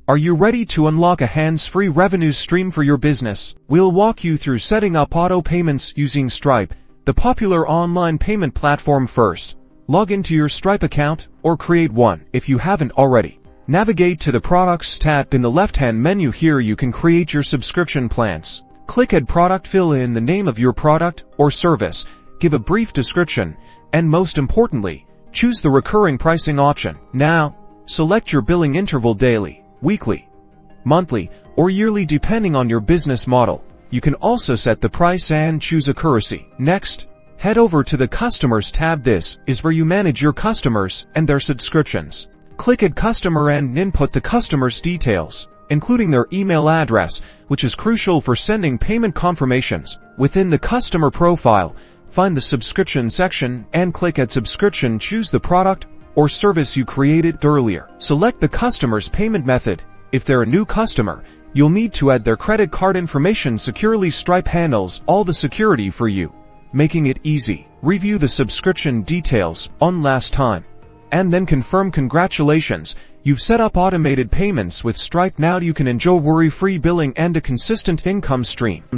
Are you ready to unlock a hands-free revenue stream for your business? We'll walk you through setting up auto payments using Stripe, the popular online payment platform first. Log into your Stripe account, or create one if you haven't already. Navigate to the Products tab in the left-hand menu. Here you can create your subscription plans. Click Add Product, fill in the name of your product or service, give a brief description, and most importantly, choose the recurring pricing option. Now, select your billing interval: daily, weekly, monthly, or yearly depending on your business model. You can also set the price and choose accuracy. Next, head over to the Customers tab. This is where you manage your customers and their subscriptions. Click Add Customer and input the customer's details, including their email address, which is crucial for sending payment confirmations. Within the customer profile, find the subscription section and click Add Subscription. Choose the product or service you created earlier. Select the customer's payment method. If they're a new customer, you'll need to add their credit card information securely. Stripe handles all the security for you, making it easy. Review the subscription details one last time, and then confirm. Congratulations, you've set up automated payments with Stripe. Now you can enjoy worry-free billing and a consistent income stream.